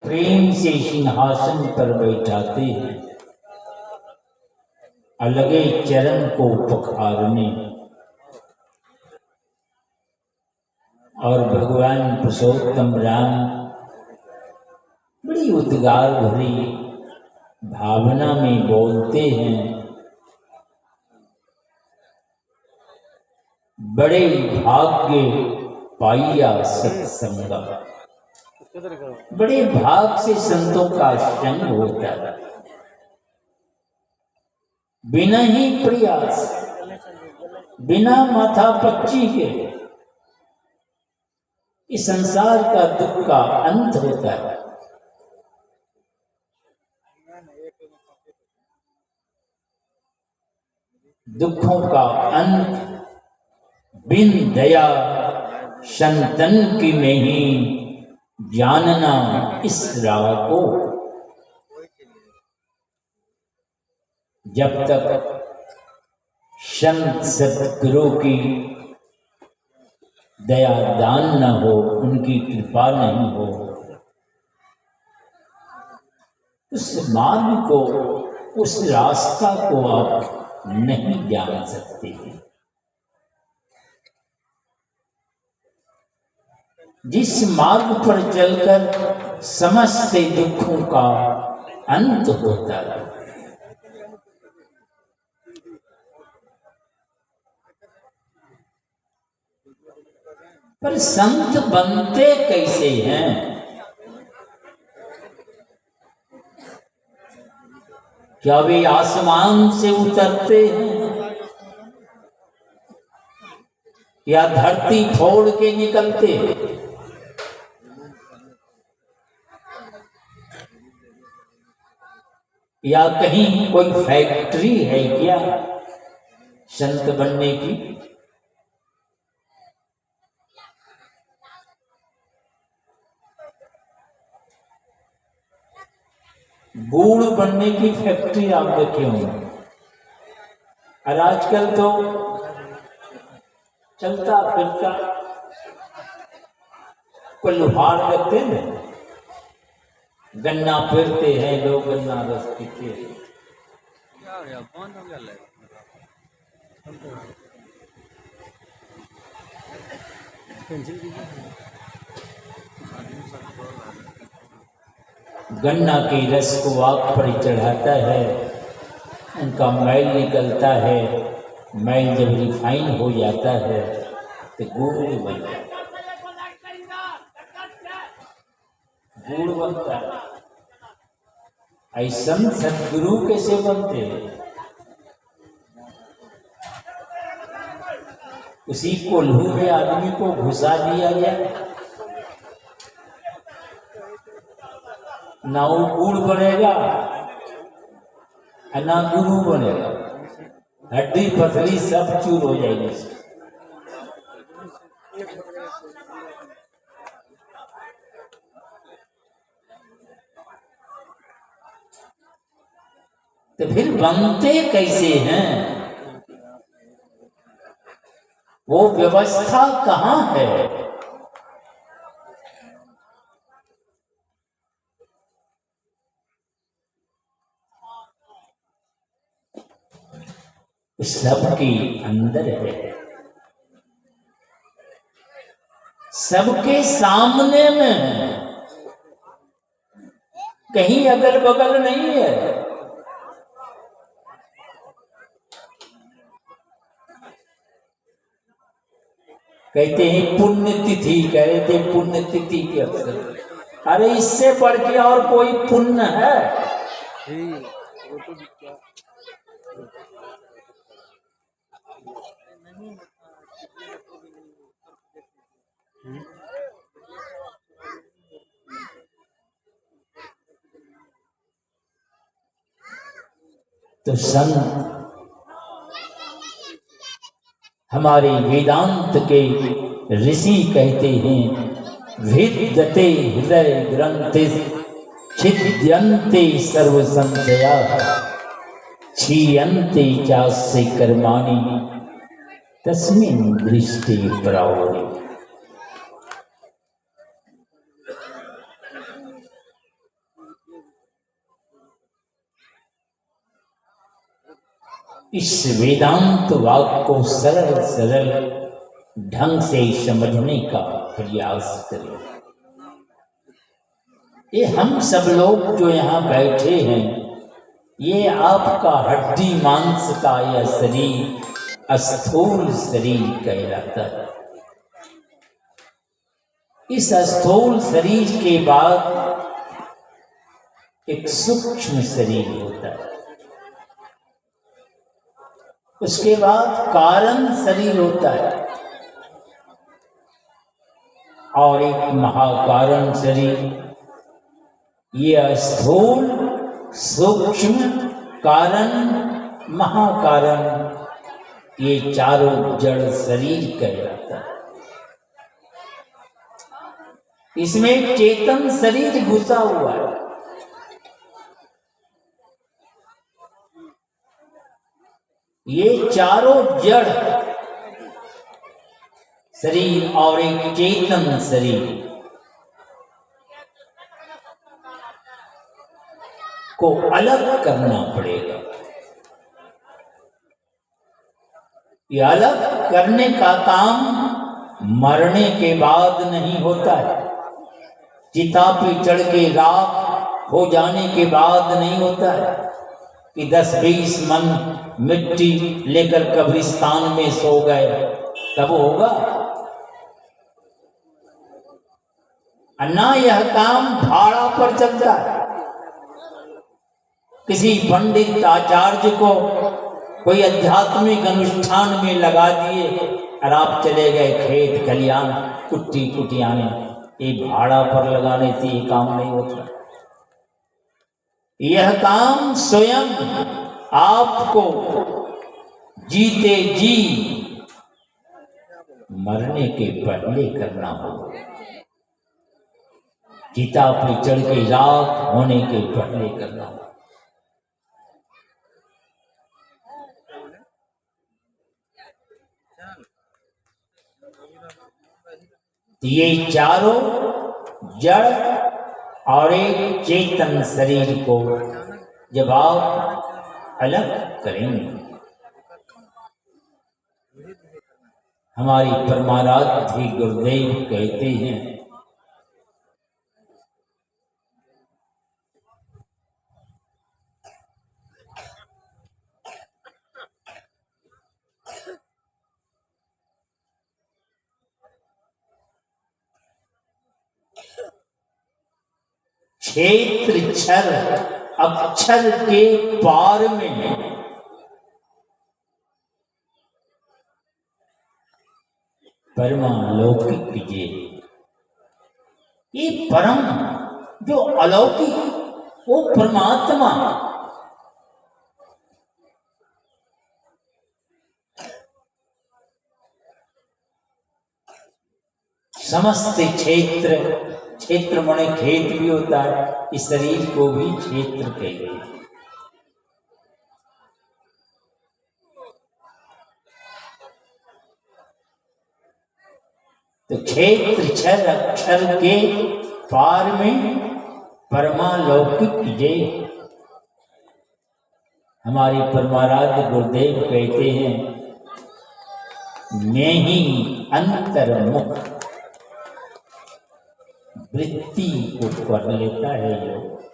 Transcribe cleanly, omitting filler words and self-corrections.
प्रेम से सिंहासन पर बैठाते हैं, अलगे चरण को पखारने। और भगवान पुरुषोत्तम राम बड़ी उद्गार भरी भावना में बोलते हैं, बड़े भाग्य पाइया सत्संगा। बड़े भाग से संतों का संग होता है। बिना ही प्रयास, बिना माथा पच्ची के इस संसार का दुख का अंत होता है। दुखों का अंत बिन दया संतन की नहीं, जानना इस राह को। जब तक संत सतगुरु की दया दान न हो, उनकी कृपा नहीं हो, उस मार्ग को, उस रास्ता को आप नहीं जान सकते। जिस मार्ग पर चलकर समस्त दुखों का अंत होता है, पर संत बनते कैसे हैं? क्या वे आसमान से उतरते हैं या धरती फोड़ के निकलते हैं? या कहीं कोई फैक्ट्री है क्या संत बनने की? गुड़ बनने की फैक्ट्री आप देखे होंगे। और आजकल तो चलता फिरता कोई लोहार लगते हैं, गन्ना फिरते हैं लोग, गन्ना रस पीते हैं। गन्ना के रस को आग पर चढ़ाता है, उनका मैल निकलता है। मैल जब रिफाइन हो जाता है तो गुड़ बन जाता है, गुड़ बनता है। ऐसा सतगुरु कैसे बनते हैं? उसी कोल्हू में आदमी को घुसा दिया गया, ना वो गुड़ बनेगा ना गुरु बनेगा, हड्डी पसली सब चूर हो जाएगी। तो फिर बनते कैसे हैं? वो व्यवस्था कहाँ है? सबके अंदर है, सबके सामने में है, कहीं अगल बगल नहीं है। कहते हैं पुण्य तिथि, कह रहे थे पुण्य तिथि के अवसर। अरे इससे बढ़ के और कोई पुण्य है? तो संत हमारे वेदांत के ऋषि कहते हैं, विद्यते हृदय ग्रंथि छिद्यन्ते सर्व संशया क्षीयन्ते चास्य कर्माणि तस्मिन् दृष्टि प्रावरे। इस वेदांत वाक्य को सरल सरल ढंग से समझने का प्रयास करें। ये हम सब लोग जो यहाँ बैठे हैं, ये आपका हड्डी मांस का यह शरीर स्थूल शरीर कहलाता है। इस स्थूल शरीर के बाद एक सूक्ष्म शरीर होता है, उसके बाद कारण शरीर होता है और एक महाकारण शरीर। ये स्थूल, सूक्ष्म, कारण, महाकारण, ये चारों जड़ शरीर कहलाता है। इसमें चेतन शरीर घुसा हुआ है। ये चारों जड़ शरीर और एक चेतन शरीर को अलग करना पड़ेगा। ये अलग करने का काम मरने के बाद नहीं होता है, चिता पे चढ़ के राख हो जाने के बाद नहीं होता है कि 10-20 मन मिट्टी लेकर कब्रिस्तान में सो गए, तब होगा। अन्ना यह काम भाड़ा पर चलता है। किसी पंडित आचार्य को कोई आध्यात्मिक अनुष्ठान में लगा दिए और आप चले गए खेत खलियान कुट्टी कुटियाने, ये भाड़ा पर लगाने से ये काम नहीं होता। यह काम स्वयं आपको जीते जी मरने के पहले करना होगा, चिता पे चढ़ के राख होने के पहले करना होगा। ये चारों जड़ और एक चेतन शरीर को जब आप अलग करेंगे, हमारी परमाराध्य गुरुदेव कहते हैं क्षेत्र क्षर अक्षर के पार में परमालौकिक ये परम जो अलौकिक वो परमात्मा समस्त क्षेत्र, क्षेत्र माने खेत भी होता है, इस शरीर को भी क्षेत्र कहते हैं। तो क्षेत्र क्षर अक्षर के पार में परमालौकिक जय। हमारे परमाराध्य गुरुदेव कहते हैं मैं ही अंतर्मुख वृत्ति को कर लेता है योग।